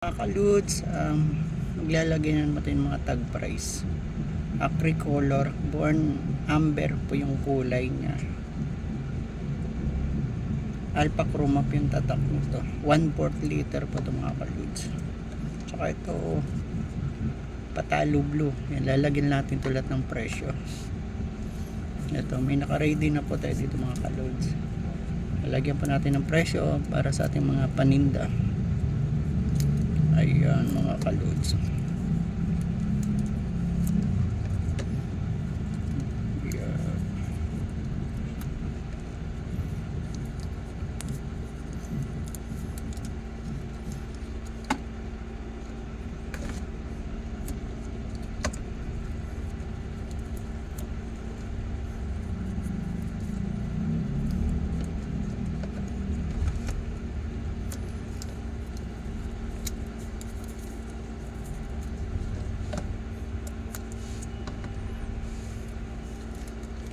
Kakaludes, maglalagay na natin mga tag price. Acry color, born amber po yung kulay niya. Alpha chroma po yung tatak nito. 1/4 liter po ito mga kaludes. Tsaka ito patalo blue. Yan, lalagyan natin tulad ng presyo. Ito, may naka-ready na po tayo dito mga kaludes. Lalagyan po natin ng presyo para sa ating mga paninda. Ayan mga kaludes.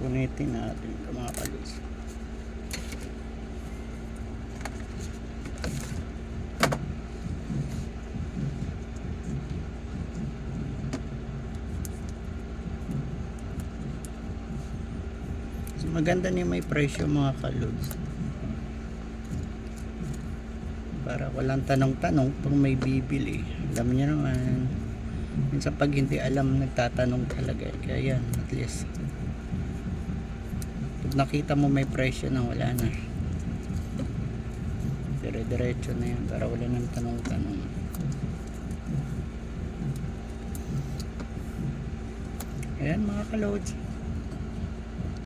Punitin natin ito mga kaludes. So, maganda na may presyo mga kaludes. Para walang tanong-tanong pag may bibili. Alam niyo naman, minsan pag hindi alam nagtatanong talaga. Kaya yan, at least nakita mo may presyo na, wala na, dire-diretso na yan para wala nang tanong-tanong. Ayan mga kalods,